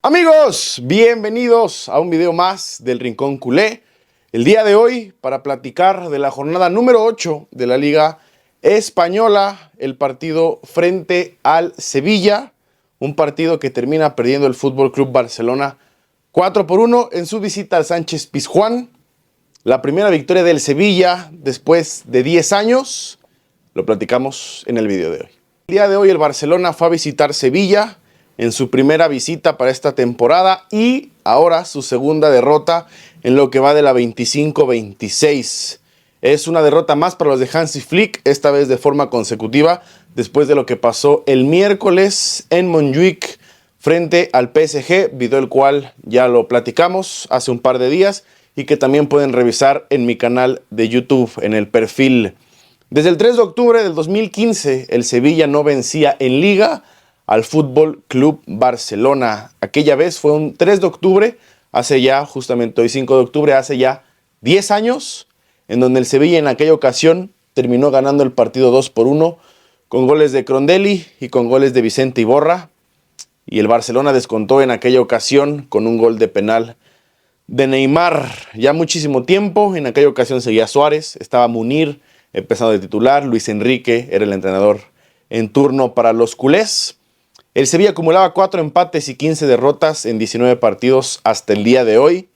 Amigos, bienvenidos a un video más del Rincón Culé. El día de hoy para platicar de la jornada número 8 de la Liga Española, el partido frente al Sevilla, un partido que termina perdiendo el Fútbol Club Barcelona 4-1 en su visita al Sánchez Pizjuán. La primera victoria del Sevilla después de 10 años, lo platicamos en el video de hoy. El día de hoy el Barcelona fue a visitar Sevilla en su primera visita para esta temporada y ahora su segunda derrota en lo que va de la 25-26. Es una derrota más para los de Hansi Flick, esta vez de forma consecutiva, después de lo que pasó el miércoles en Montjuic frente al PSG, video el cual ya lo platicamos hace un par de días y que también pueden revisar en mi canal de YouTube, en el perfil. Desde el 3 de octubre del 2015, el Sevilla no vencía en Liga al Fútbol Club Barcelona. Aquella vez fue un 3 de octubre, hace ya, justamente hoy 5 de octubre, hace ya 10 años, en donde el Sevilla en aquella ocasión terminó ganando el partido 2-1, con goles de Crondelli y con goles de Vicente Iborra, y el Barcelona descontó en aquella ocasión con un gol de penal de Neymar. Ya muchísimo tiempo, en aquella ocasión seguía Suárez, estaba Munir empezando de titular, Luis Enrique era el entrenador en turno para los culés. El Sevilla acumulaba 4 empates y 15 derrotas en 19 partidos hasta el día de hoy,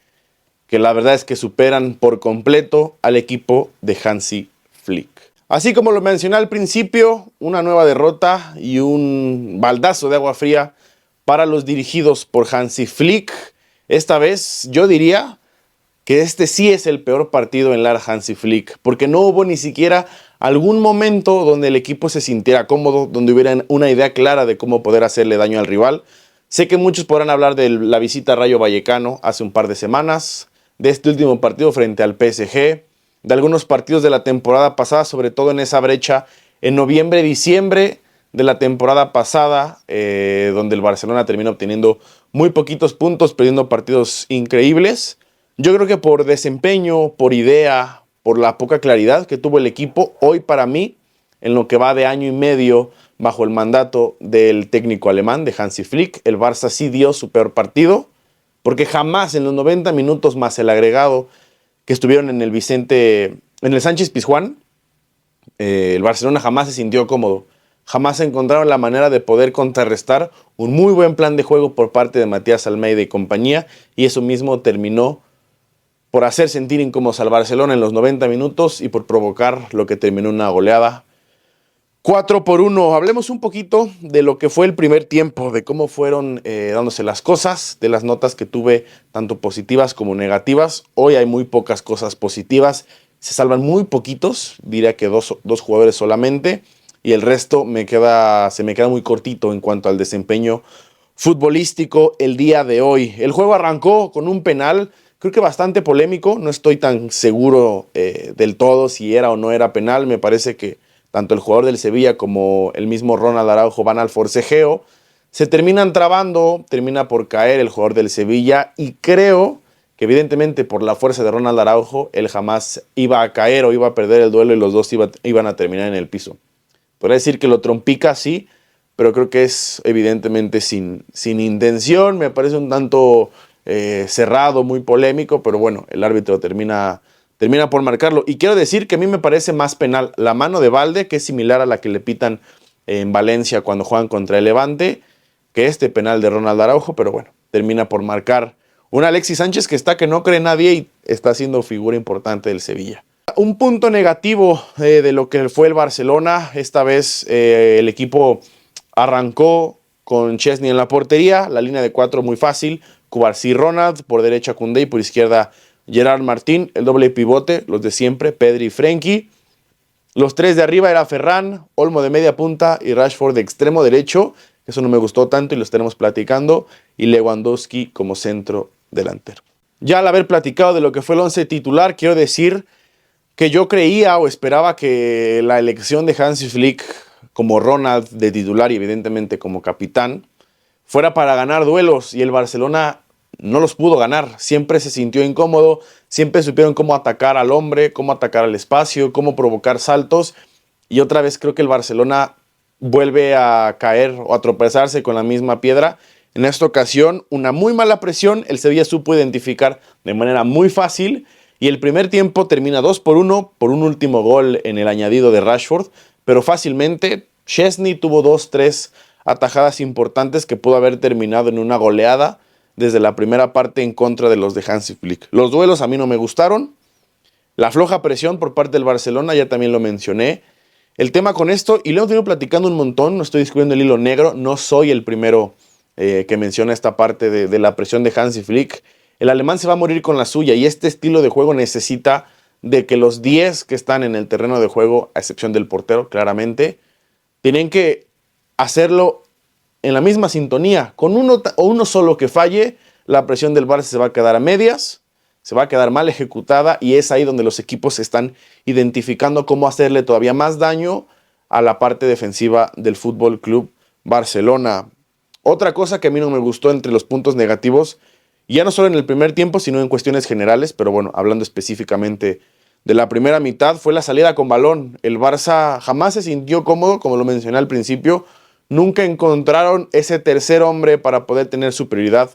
que la verdad es que superan por completo al equipo de Hansi Flick. Así como lo mencioné al principio, una nueva derrota y un baldazo de agua fría para los dirigidos por Hansi Flick. Esta vez yo diría que este sí es el peor partido en la Hansi Flick, porque no hubo ni siquiera algún momento donde el equipo se sintiera cómodo, donde hubiera una idea clara de cómo poder hacerle daño al rival. Sé que muchos podrán hablar de la visita a Rayo Vallecano hace un par de semanas, de este último partido frente al PSG, de algunos partidos de la temporada pasada, sobre todo en esa brecha en noviembre-diciembre de la temporada pasada, donde el Barcelona termina obteniendo muy poquitos puntos, perdiendo partidos increíbles. Yo creo que por desempeño, por idea, por la poca claridad que tuvo el equipo, hoy para mí, en lo que va de año y medio bajo el mandato del técnico alemán, de Hansi Flick, el Barça sí dio su peor partido, porque jamás en los 90 minutos más el agregado que estuvieron en el Sánchez Pizjuán, el Barcelona jamás se sintió cómodo, jamás encontraron la manera de poder contrarrestar un muy buen plan de juego por parte de Matías Almeida y compañía, y eso mismo terminó por hacer sentir incómodos al Barcelona en los 90 minutos y por provocar lo que terminó una goleada 4-1. Hablemos un poquito de lo que fue el primer tiempo, de cómo fueron dándose las cosas, de las notas que tuve, tanto positivas como negativas. Hoy hay muy pocas cosas positivas, se salvan muy poquitos, diría que dos jugadores solamente, y el resto se me queda muy cortito en cuanto al desempeño futbolístico el día de hoy. El juego arrancó con un penal, creo que bastante polémico, no estoy tan seguro del todo si era o no era penal. Me parece que tanto el jugador del Sevilla como el mismo Ronald Araujo van al forcejeo, se terminan trabando, termina por caer el jugador del Sevilla y creo que evidentemente por la fuerza de Ronald Araujo él jamás iba a caer o iba a perder el duelo y los dos iban a terminar en el piso. Podría decir que lo trompica, sí, pero creo que es evidentemente sin intención. Me parece un tanto cerrado, muy polémico, pero bueno, el árbitro termina por marcarlo. Y quiero decir que a mí me parece más penal la mano de Balde, que es similar a la que le pitan en Valencia cuando juegan contra el Levante, que este penal de Ronald Araujo, pero bueno, termina por marcar un Alexis Sánchez que está que no cree nadie y está siendo figura importante del Sevilla. Un punto negativo de lo que fue el Barcelona, esta vez el equipo arrancó con Chesney en la portería, la línea de 4 muy fácil, Cubarsí Ronald, por derecha Koundé y por izquierda Gerard Martín, el doble pivote, los de siempre, Pedri y Frenkie. Los tres de arriba era Ferran, Olmo de media punta y Rashford de extremo derecho, eso no me gustó tanto y lo estaremos platicando, y Lewandowski como centro delantero. Ya al haber platicado de lo que fue el 11 titular, quiero decir que yo creía o esperaba que la elección de Hansi Flick como Ronald de titular y evidentemente como capitán fuera para ganar duelos, y el Barcelona no los pudo ganar. Siempre se sintió incómodo, siempre supieron cómo atacar al hombre, cómo atacar al espacio, cómo provocar saltos, y otra vez creo que el Barcelona vuelve a caer o a tropezarse con la misma piedra En esta ocasión, una muy mala presión, el Sevilla supo identificar de manera muy fácil y el primer tiempo termina 2-1 por un último gol en el añadido de Rashford, pero fácilmente Szczęsny tuvo 2-3 atajadas importantes que pudo haber terminado en una goleada desde la primera parte en contra de los de Hansi Flick. Los duelos a mí no me gustaron, la floja presión por parte del Barcelona, ya también lo mencioné. El tema con esto, y lo hemos venido platicando un montón, no estoy descubriendo el hilo negro, no soy el primero que menciona esta parte de la presión de Hansi Flick. El alemán se va a morir con la suya y este estilo de juego necesita de que los 10 que están en el terreno de juego, a excepción del portero, claramente, tienen que hacerlo en la misma sintonía. Con uno solo que falle, la presión del Barça se va a quedar a medias, se va a quedar mal ejecutada y es ahí donde los equipos están identificando cómo hacerle todavía más daño a la parte defensiva del Fútbol Club Barcelona. Otra cosa que a mí no me gustó entre los puntos negativos, ya no solo en el primer tiempo, sino en cuestiones generales, pero bueno, hablando específicamente de la primera mitad, fue la salida con balón. El Barça jamás se sintió cómodo, como lo mencioné al principio, nunca encontraron ese tercer hombre para poder tener superioridad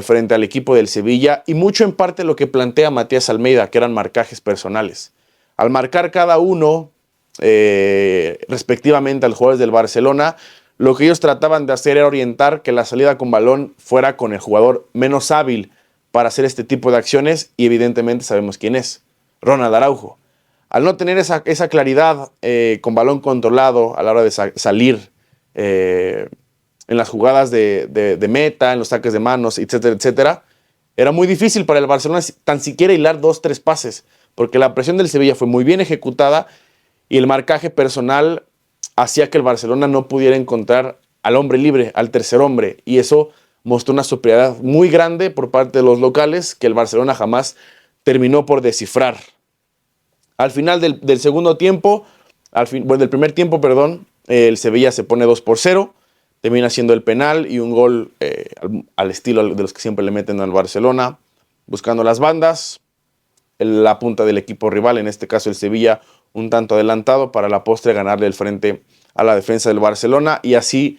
frente al equipo del Sevilla y mucho en parte lo que plantea Matías Almeida, que eran marcajes personales. Al marcar cada uno respectivamente a los jugadores del Barcelona, lo que ellos trataban de hacer era orientar que la salida con balón fuera con el jugador menos hábil para hacer este tipo de acciones y evidentemente sabemos quién es, Ronald Araujo. Al no tener esa claridad con balón controlado a la hora de salir en las jugadas de meta, en los saques de manos, etcétera, etcétera, era muy difícil para el Barcelona tan siquiera hilar 2-3 pases, porque la presión del Sevilla fue muy bien ejecutada y el marcaje personal hacía que el Barcelona no pudiera encontrar al hombre libre, al tercer hombre, y eso mostró una superioridad muy grande por parte de los locales que el Barcelona jamás terminó por descifrar. Al final del segundo tiempo, del primer tiempo, perdón, el Sevilla se pone 2-0, termina siendo el penal y un gol al estilo de los que siempre le meten al Barcelona, buscando las bandas, la punta del equipo rival, en este caso el Sevilla, un tanto adelantado para la postre ganarle el frente a la defensa del Barcelona y así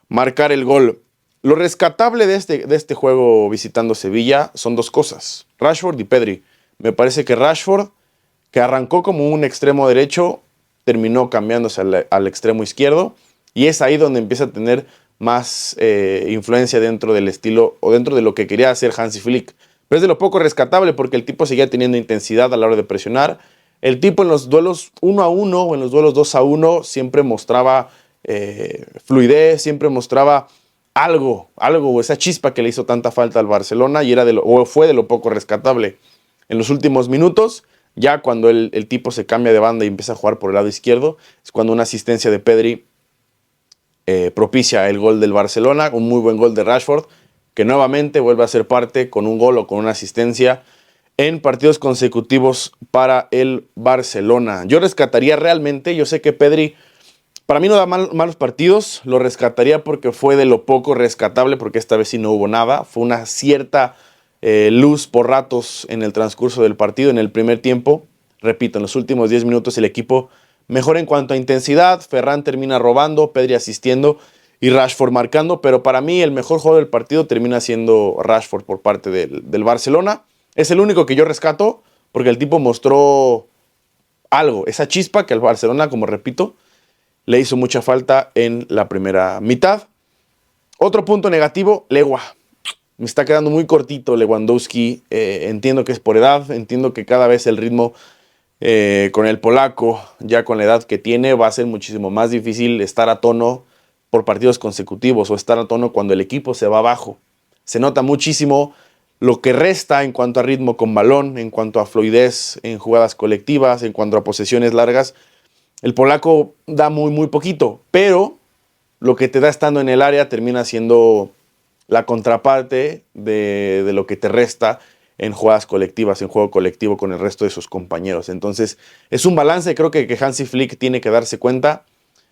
marcar el gol. Lo rescatable de este juego visitando Sevilla son dos cosas, Rashford y Pedri. Me parece que Rashford, que arrancó como un extremo derecho, terminó cambiándose al extremo izquierdo y es ahí donde empieza a tener más influencia dentro del estilo o dentro de lo que quería hacer Hansi Flick. Pero es de lo poco rescatable porque el tipo seguía teniendo intensidad a la hora de presionar. El tipo en los duelos 1-1 o en los duelos 2-1 siempre mostraba fluidez, siempre mostraba algo, esa chispa que le hizo tanta falta al Barcelona y fue de lo poco rescatable. En los últimos minutos, ya cuando el tipo se cambia de banda y empieza a jugar por el lado izquierdo, es cuando una asistencia de Pedri propicia el gol del Barcelona, un muy buen gol de Rashford, que nuevamente vuelve a ser parte con un gol o con una asistencia en partidos consecutivos para el Barcelona. Yo rescataría realmente, yo sé que Pedri para mí no da malos partidos, lo rescataría porque fue de lo poco rescatable, porque esta vez sí no hubo nada, fue una cierta luz por ratos en el transcurso del partido, en el primer tiempo, repito, en los últimos 10 minutos el equipo mejora en cuanto a intensidad, Ferran termina robando, Pedri asistiendo y Rashford marcando, pero para mí el mejor juego del partido termina siendo Rashford por parte del Barcelona. Es el único que yo rescato porque el tipo mostró algo, esa chispa que al Barcelona, como repito, le hizo mucha falta en la primera mitad. Otro punto negativo, Legua. Me está quedando muy cortito Lewandowski. Entiendo que es por edad, entiendo que cada vez el ritmo con el polaco, ya con la edad que tiene, va a ser muchísimo más difícil estar a tono por partidos consecutivos o estar a tono cuando el equipo se va abajo. Se nota muchísimo lo que resta en cuanto a ritmo con balón, en cuanto a fluidez en jugadas colectivas, en cuanto a posesiones largas. El polaco da muy poquito, pero lo que te da estando en el área termina siendo la contraparte de lo que te resta en jugadas colectivas, en juego colectivo con el resto de sus compañeros. Entonces, es un balance, creo que Hansi Flick tiene que darse cuenta.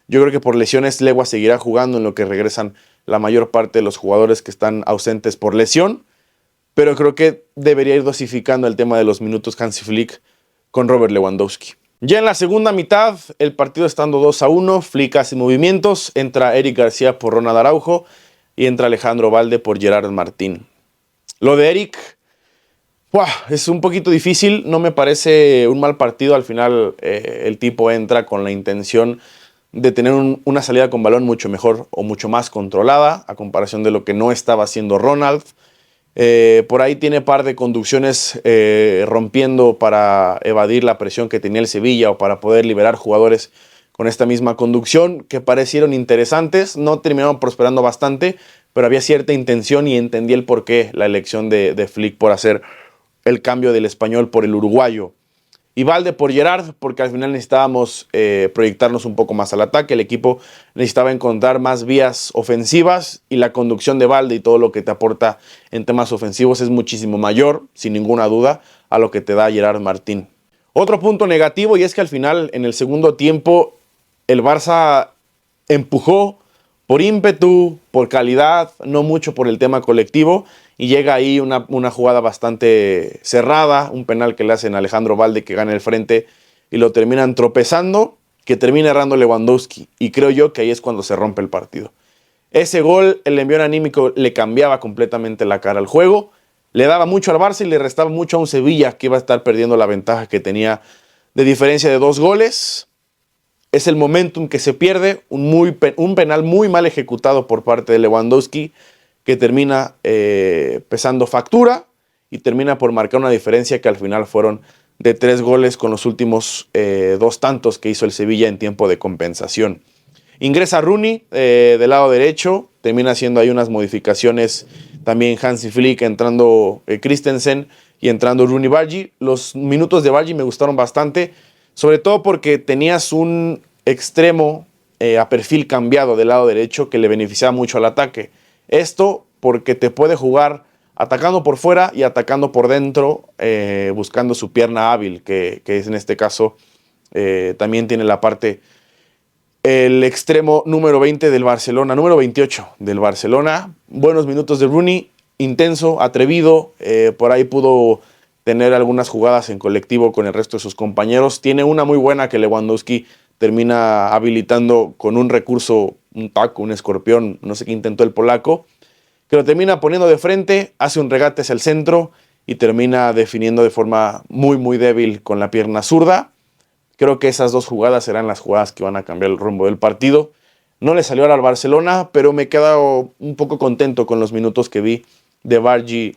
Yo creo que por lesiones Legua seguirá jugando en lo que regresan la mayor parte de los jugadores que están ausentes por lesión, pero creo que debería ir dosificando el tema de los minutos Hansi Flick con Robert Lewandowski. Ya en la segunda mitad, el partido estando 2-1, Flick hace movimientos, entra Eric García por Ronald Araujo y entra Alejandro Balde por Gerard Martín. Lo de Eric, es un poquito difícil, no me parece un mal partido. Al final el tipo entra con la intención de tener una salida con balón mucho mejor o mucho más controlada a comparación de lo que no estaba haciendo Ronald. Por ahí tiene par de conducciones rompiendo para evadir la presión que tenía el Sevilla o para poder liberar jugadores con esta misma conducción que parecieron interesantes. No terminaron prosperando bastante, pero había cierta intención y entendí el porqué la elección de Flick por hacer el cambio del español por el uruguayo. Y Balde por Gerard, porque al final necesitábamos proyectarnos un poco más al ataque. El equipo necesitaba encontrar más vías ofensivas y la conducción de Balde y todo lo que te aporta en temas ofensivos es muchísimo mayor, sin ninguna duda, a lo que te da Gerard Martín. Otro punto negativo, y es que al final, en el segundo tiempo, el Barça empujó por ímpetu, por calidad, no mucho por el tema colectivo, y llega ahí una jugada bastante cerrada, un penal que le hacen a Alejandro Balde que gana el frente y lo terminan tropezando, que termina errando Lewandowski, y creo yo que ahí es cuando se rompe el partido. Ese gol, el envío anímico le cambiaba completamente la cara al juego, le daba mucho al Barça y le restaba mucho a un Sevilla que iba a estar perdiendo la ventaja que tenía de diferencia de 2 goles. Es el momentum que se pierde, un penal muy mal ejecutado por parte de Lewandowski que termina pesando factura y termina por marcar una diferencia que al final fueron de 3 goles con los últimos 2 tantos que hizo el Sevilla en tiempo de compensación. Ingresa Rooney del lado derecho, termina haciendo ahí unas modificaciones también Hansi Flick, entrando Christensen y entrando Rooney Bargi. Los minutos de Bargi me gustaron bastante, sobre todo porque tenías un extremo a perfil cambiado del lado derecho que le beneficiaba mucho al ataque. Esto porque te puede jugar atacando por fuera y atacando por dentro, buscando su pierna hábil, que es en este caso también tiene la parte, el extremo número 20 del Barcelona, número 28 del Barcelona. Buenos minutos de Rooney, intenso, atrevido, por ahí pudo tener algunas jugadas en colectivo con el resto de sus compañeros. Tiene una muy buena que Lewandowski termina habilitando con un recurso, un taco, un escorpión, no sé qué intentó el polaco, que lo termina poniendo de frente, hace un regate hacia el centro y termina definiendo de forma muy muy débil con la pierna zurda. Creo que esas 2 jugadas serán las jugadas que van a cambiar el rumbo del partido. No le salió al Barcelona, pero me he quedado un poco contento con los minutos que vi de Bargi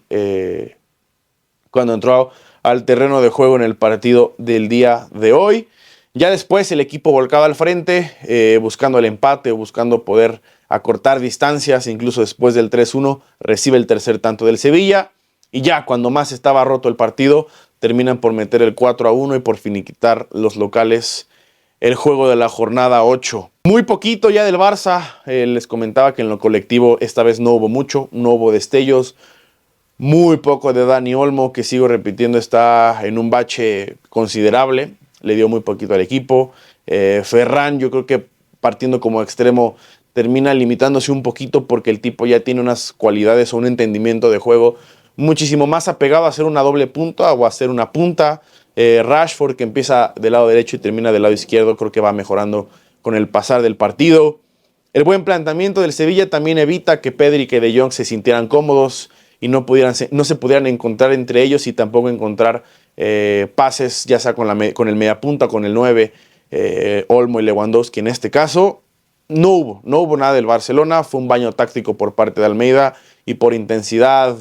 cuando entró al terreno de juego en el partido del día de hoy. Ya después el equipo volcado al frente, buscando el empate, buscando poder acortar distancias, incluso después del 3-1 recibe el tercer tanto del Sevilla, y ya cuando más estaba roto el partido, terminan por meter el 4-1 y por finiquitar los locales el juego de la jornada 8. Muy poquito ya del Barça, les comentaba que en lo colectivo esta vez no hubo mucho, no hubo destellos, muy poco de Dani Olmo, que sigo repitiendo está en un bache considerable, le dio muy poquito al equipo. Ferran, yo creo que partiendo como extremo termina limitándose un poquito porque el tipo ya tiene unas cualidades o un entendimiento de juego muchísimo más apegado a hacer una doble punta o a hacer una punta. Rashford, que empieza del lado derecho y termina del lado izquierdo, creo que va mejorando con el pasar del partido. El buen planteamiento del Sevilla también evita que Pedri y que De Jong se sintieran cómodos y no se pudieran encontrar entre ellos y tampoco encontrar pases, ya sea con el mediapunta, con el 9, Olmo y Lewandowski en este caso. No hubo nada del Barcelona, fue un baño táctico por parte de Almeida y por intensidad,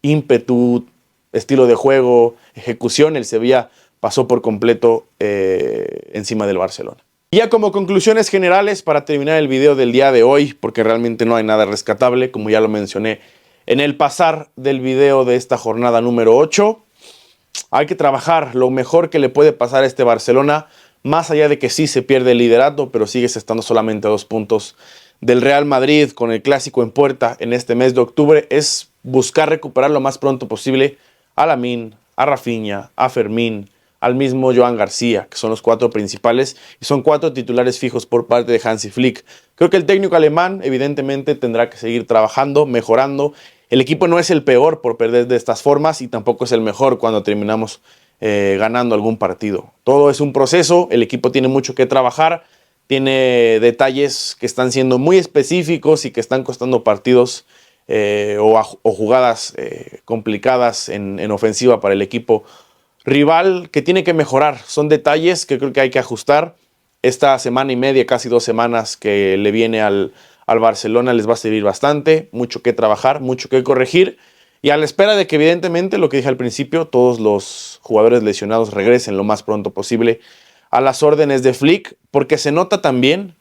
ímpetu, estilo de juego, ejecución, el Sevilla pasó por completo encima del Barcelona. Y ya como conclusiones generales para terminar el video del día de hoy, porque realmente no hay nada rescatable, como ya lo mencioné en el pasar del video de esta jornada número 8, hay que trabajar lo mejor que le puede pasar a este Barcelona, más allá de que sí se pierde el liderato, pero sigues estando solamente a 2 puntos del Real Madrid con el clásico en puerta en este mes de octubre, es buscar recuperar lo más pronto posible a Lamine, a Rafinha, a Fermín, al mismo Joan García, que son los 4 principales y son 4 titulares fijos por parte de Hansi Flick. Creo que el técnico alemán evidentemente tendrá que seguir trabajando, mejorando. El equipo no es el peor por perder de estas formas y tampoco es el mejor cuando terminamos ganando algún partido. Todo es un proceso, el equipo tiene mucho que trabajar. tiene detalles que están siendo muy específicos y que están costando partidos o jugadas complicadas en ofensiva para el equipo rival, que tiene que mejorar. Son detalles que creo que hay que ajustar. Esta semana y media, casi 2 semanas que le viene al Barcelona les va a servir bastante, mucho que trabajar, mucho que corregir, y a la espera de que evidentemente, lo que dije al principio, todos los jugadores lesionados regresen lo más pronto posible a las órdenes de Flick, porque se nota también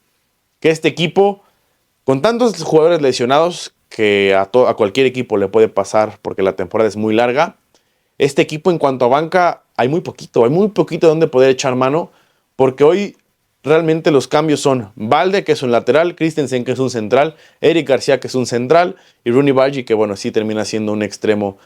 que este equipo, con tantos jugadores lesionados, que a cualquier equipo le puede pasar porque la temporada es muy larga, este equipo en cuanto a banca hay muy poquito donde poder echar mano, porque hoy realmente los cambios son Balde, que es un lateral, Christensen, que es un central, Eric García, que es un central, y Rooney Bargi, que bueno, sí termina siendo un extremo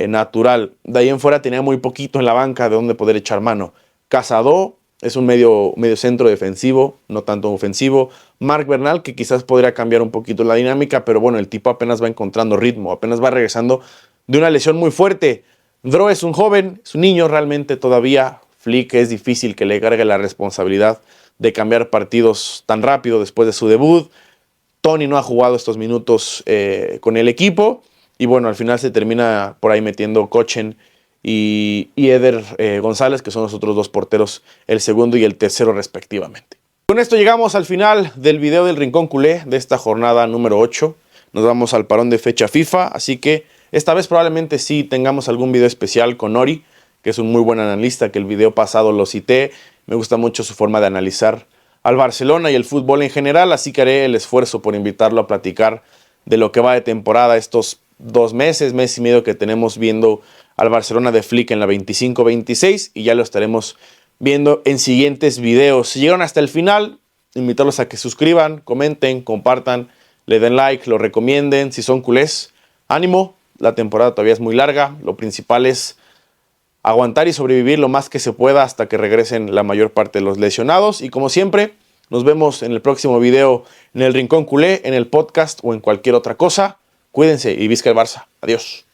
natural. De ahí en fuera tenía muy poquito en la banca de donde poder echar mano. Casado es un medio centro defensivo, no tanto ofensivo. Marc Bernal, que quizás podría cambiar un poquito la dinámica, pero bueno, el tipo apenas va encontrando ritmo, apenas va regresando de una lesión muy fuerte. Dro es un joven, es un niño realmente todavía. Flick es difícil que le cargue la responsabilidad de cambiar partidos tan rápido después de su debut. Tony no ha jugado estos minutos con el equipo. Y bueno, al final se termina por ahí metiendo Kochen y Eder González, que son los otros 2 porteros, el segundo y el tercero respectivamente. Con esto llegamos al final del video del Rincón Culé de esta jornada número 8. Nos vamos al parón de fecha FIFA, así que esta vez probablemente sí tengamos algún video especial con Ori, que es un muy buen analista, que el video pasado lo cité. Me gusta mucho su forma de analizar al Barcelona y el fútbol en general, así que haré el esfuerzo por invitarlo a platicar de lo que va de temporada estos 2 meses, mes y medio que tenemos viendo al Barcelona de Flick en la 25-26, y ya lo estaremos viendo en siguientes videos. Si llegaron hasta el final, invitarlos a que suscriban, comenten, compartan, le den like, lo recomienden. Si son culés, ánimo, la temporada todavía es muy larga, lo principal es aguantar y sobrevivir lo más que se pueda hasta que regresen la mayor parte de los lesionados. Y como siempre, nos vemos en el próximo video en el Rincón Culé, en el podcast o en cualquier otra cosa. Cuídense y visca el Barça. Adiós.